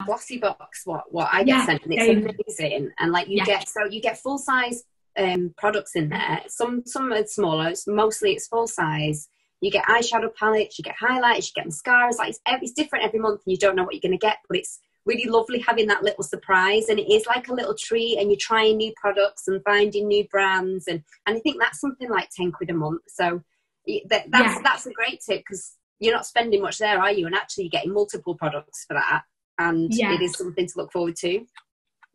glossy box what I get Yeah, sent, and it's same. amazing. And like you get full size products in there. Some are smaller, mostly it's full size. You get eyeshadow palettes, you get highlighters, you get mascaras. Like it's different every month, and you don't know what you're going to get, but it's really lovely having that little surprise, and it is like a little treat, and you're trying new products and finding new brands, and I think that's something like 10 quid a month. So that's a great tip, because you're not spending much there, are you? And actually you're getting multiple products for that, and it is something to look forward to.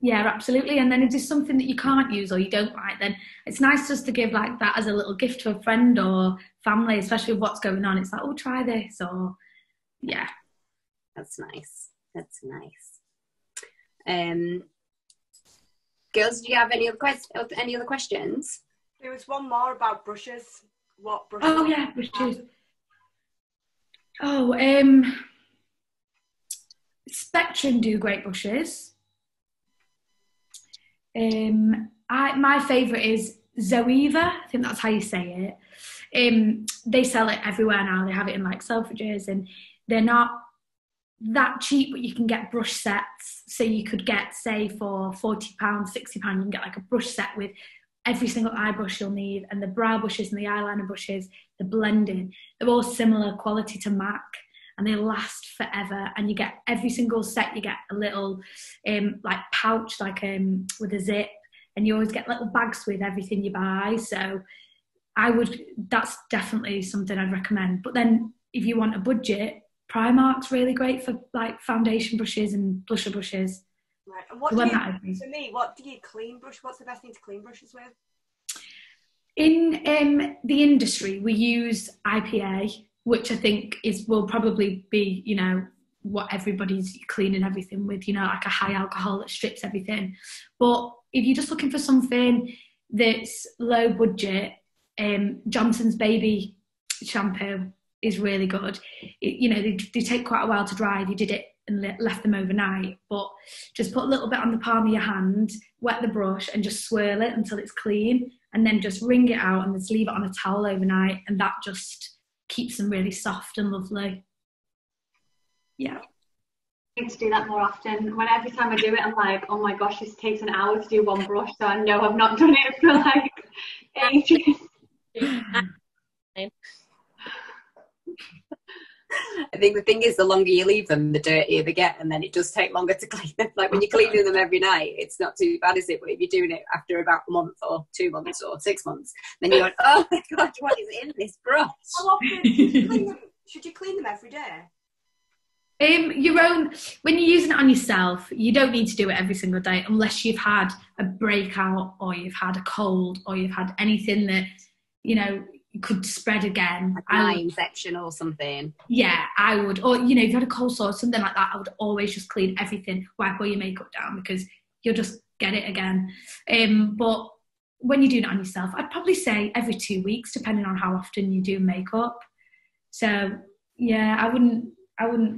Yeah, absolutely. And then if there's something that you can't use or you don't like, then it's nice just to give like that as a little gift to a friend or family, especially with what's going on. It's like, oh, try this, or That's nice. Girls, do you have any other questions? There was one more about brushes. What brushes? Oh yeah, brushes. Oh, Spectrum do great brushes. My favourite is Zoeva. I think that's how you say it. They sell it everywhere now. They have it in like Selfridges, and they're not that cheap, but you can get brush sets. So you could get, say, for £40, £60, you can get like a brush set with every single eye brush you'll need, and the brow brushes and the eyeliner brushes, the blending. They're all similar quality to MAC, and they last forever. And you get every single set, you get a little like pouch, like with a zip, and you always get little bags with everything you buy. So that's definitely something I'd recommend. But then if you want a budget, Primark's really great for like foundation brushes and blusher brushes. Right. And what do you clean brush? What's the best thing to clean brushes with? In the industry, we use IPA, which I think will probably be, what everybody's cleaning everything with, like a high alcohol that strips everything. But if you're just looking for something that's low budget, Johnson's Baby shampoo is really good. They take quite a while to dry if you did it and left them overnight, but just put a little bit on the palm of your hand, wet the brush, and just swirl it until it's clean, and then just wring it out and just leave it on a towel overnight, and that just keeps them really soft and lovely. Yeah. I need to do that more often. Every time I do it, I'm like, oh my gosh, this takes an hour to do one brush, so I know I've not done it for like ages. I think the thing is, the longer you leave them, the dirtier they get, and then it does take longer to clean them. Like when you're cleaning them every night, it's not too bad, is it? But if you're doing it after about a month or 2 months or 6 months, then you're like, oh my God, what is in this brush? How often should you clean them every day? Your own, when you're using it on yourself, you don't need to do it every single day unless you've had a breakout or you've had a cold or you've had anything that, could spread again. Like an eye infection or something. Yeah, I would. Or, if you had a cold sore or something like that, I would always just clean everything, wipe all your makeup down, because you'll just get it again. But when you're doing it on yourself, I'd probably say every 2 weeks, depending on how often you do makeup. So, yeah, I wouldn't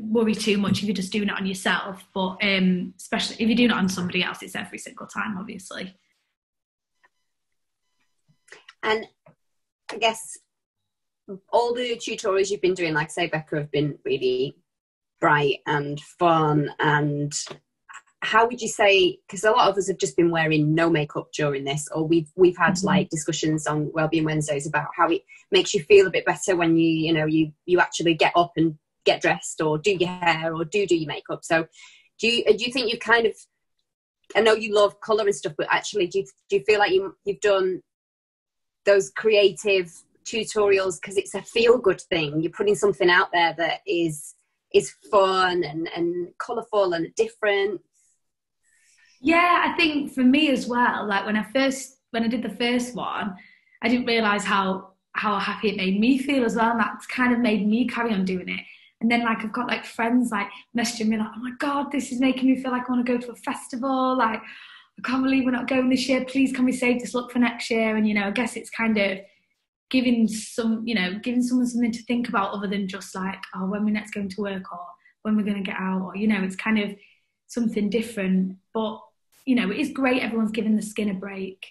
worry too much if you're just doing it on yourself. But especially if you're doing it on somebody else, it's every single time, obviously. And I guess all the tutorials you've been doing, like say Becca, have been really bright and fun. And how would you say, because a lot of us have just been wearing no makeup during this, or we've had like discussions on Wellbeing Wednesdays about how it makes you feel a bit better when you actually get up and get dressed or do your hair or do your makeup. So do you think you've kind of, I know you love colour and stuff, but actually do you feel like you've done those creative tutorials because it's a feel-good thing? You're putting something out there that is fun and colourful and different. Yeah, I think for me as well, like when I did the first one, I didn't realise how happy it made me feel as well, and that's kind of made me carry on doing it. And then like I've got like friends like messaging me like, oh my God, this is making me feel like I want to go to a festival, like I can't believe we're not going this year. Please, can we save this look for next year? And, I guess it's kind of giving someone something to think about other than just like, oh, when we're next going to work or when we're going to get out, or, it's kind of something different. But, it is great. Everyone's giving the skin a break,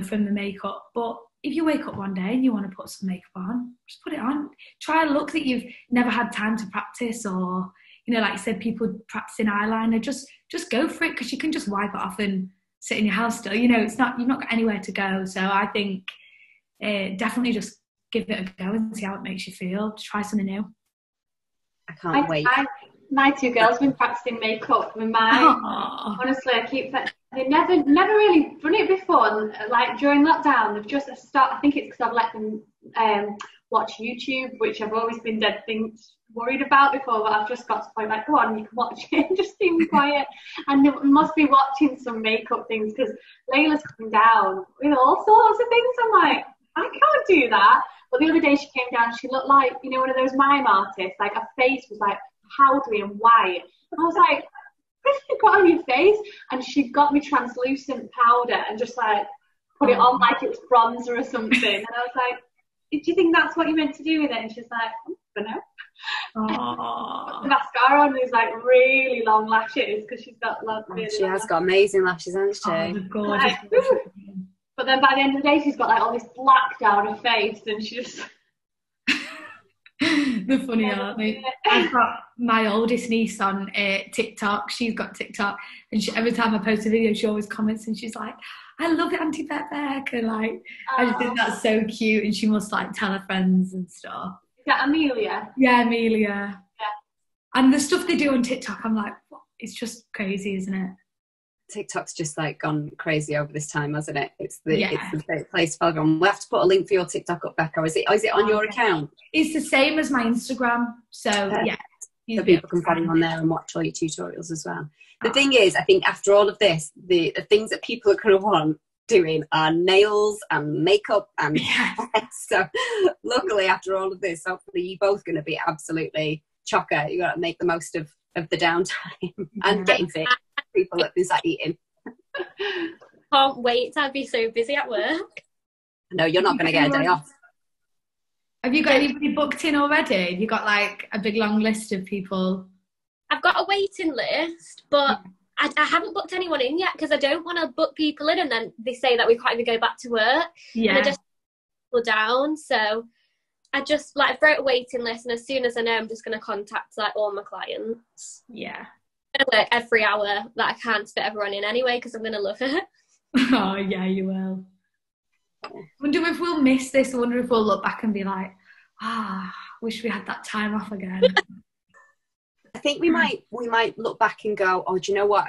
from the makeup. But if you wake up one day and you want to put some makeup on, just put it on. Try a look that you've never had time to practice, or, you know, like you said, people practicing eyeliner, just go for it, because you can just wipe it off and sit in your house still. You know, you've not got anywhere to go. So I think definitely just give it a go and see how it makes you feel. Just try something new. I can't wait. My two girls have been practicing makeup with mine. Honestly, they never really done it before. And, like during lockdown, they've just started. I think it's because I've let them watch YouTube, which I've always been worried about before. But I've just got to the point like, go on, you can watch it and just be quiet. And they must be watching some makeup things, because Layla's coming down with all sorts of things. I'm like, I can't do that. But the other day she came down, she looked like, you know, one of those mime artists. Like her face was like powdery and white. And I was like, what have you got on your face? And she got me translucent powder and just like put it on like it was bronzer or something. And I was like, do you think that's what you meant to do with it? And she's like, I don't know. The mascara on is like really long lashes, because she's got really she has got amazing lashes, hasn't she? Gorgeous. But then by the end of the day, she's got like all this black down her face, and she just. The funny aren't they? I've got my oldest niece on TikTok. She's got TikTok, and every time I post a video, she always comments, and she's like, "I love it, Auntie Beck," and like, I just think that's so cute. And she must like tell her friends and stuff. Is that Amelia? Yeah, Amelia. Yeah. And the stuff they do on TikTok, I'm like, what? It's just crazy, isn't it? TikTok's just like gone crazy over this time, hasn't it? It's the place for everyone. We'll have to put a link for your TikTok up, Becca. Is it on your account? It's the same as my Instagram. So yeah. So people can follow you on there and watch all your tutorials as well. The thing is, I think after all of this, the things that people are going to want doing are nails and makeup and so luckily after all of this, hopefully you're both going to be absolutely chocker. You got to make the most of the downtime and getting fit. People that been sat eating. Can't wait to be so busy at work. No, you're not going to get a day off. Have you got anybody booked in already? Have you got like a big long list of people? I've got a waiting list, but I haven't booked anyone in yet, because I don't want to book people in and then they say that we can't even go back to work. Yeah. And I just go down. So I just like wrote a waiting list, and as soon as I know, I'm just going to contact like all my clients. Yeah. I work every hour that I can to fit everyone in anyway, because I'm going to love it. Oh yeah, you will. I wonder if we'll miss this. I wonder if we'll look back and be like, wish we had that time off again. I think we might look back and go, oh, do you know what?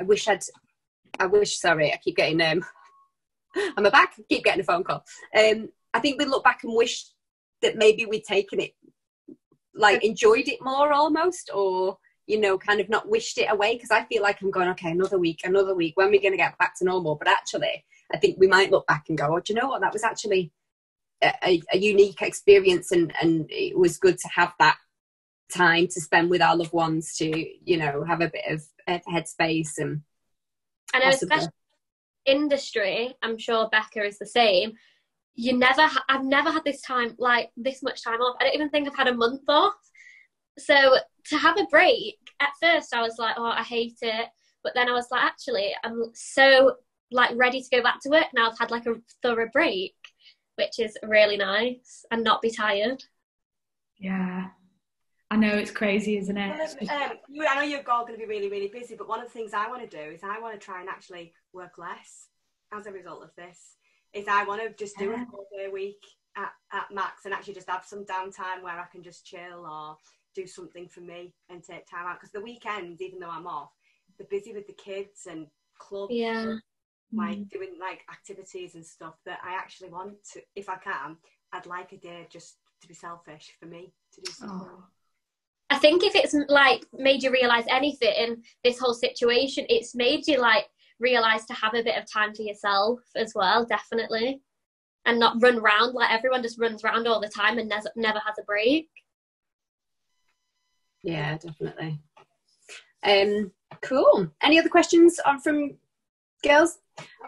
Sorry, I keep getting I'm back. I keep getting a phone call. I think we look back and wish that maybe we'd taken it, like enjoyed it more almost, or you know, kind of not wished it away, because I feel like I'm going, okay, another week, when are we going to get back to normal? But actually, I think we might look back and go, oh, do you know what? That was actually a unique experience, and it was good to have that time to spend with our loved ones, to, you know, have a bit of headspace. And I know, especially industry, I'm sure Becca is the same. I've never had this time, like this much time off. I don't even think I've had a month off. So to have a break, at first I was like, oh, I hate it. But then I was like, actually, I'm so like ready to go back to work now. I've had like a thorough break, which is really nice, and not be tired. Yeah. I know, it's crazy, isn't it? I know you're all going to be really, really busy, but one of the things I want to do is I want to try and actually work less as a result of this. I want to just do a 4-day week at max, and actually just have some downtime where I can just chill or do something for me and take time out. Because the weekends, even though I'm off, they're busy with the kids and clubs, like doing like activities and stuff that I actually want to. If I can, I'd like a day just to be selfish for me to do something. I think if it's like made you realise anything in this whole situation, it's made you like realise to have a bit of time for yourself as well, definitely, and not run around like everyone just runs around all the time and never has a break. Yeah, definitely. Cool. Any other questions from girls?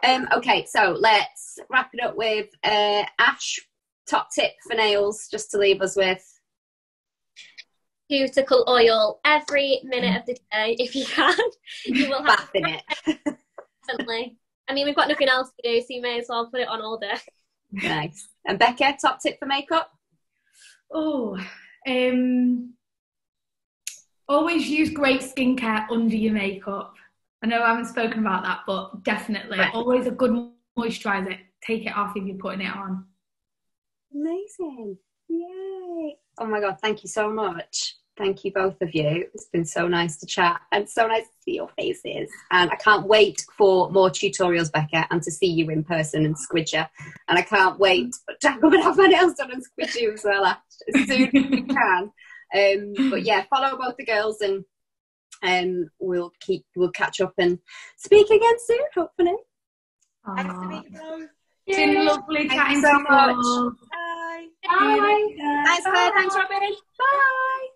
Okay, so let's wrap it up with Ash, top tip for nails, just to leave us with. Cuticle oil every minute of the day if you can. You will have in it. Definitely. I mean, we've got nothing else to do, so you may as well put it on all day. Nice. And Becca, top tip for makeup? Always use great skincare under your makeup. I know I haven't spoken about that, but definitely. Right. Always a good moisturiser. Take it off if you're putting it on. Amazing. Yay. Oh my God, thank you so much. Thank you both of you. It's been so nice to chat and so nice to see your faces. And I can't wait for more tutorials, Becca, and to see you in person and squidge you. And I can't wait to come and have my nails done and squidge you as well as soon as we can. But yeah, follow both the girls and we'll catch up and speak again soon, hopefully. Thanks to meet both. It's been lovely chatting so to you much. all. Bye. Bye. Thanks, Claire. Thanks, Robyn. Bye.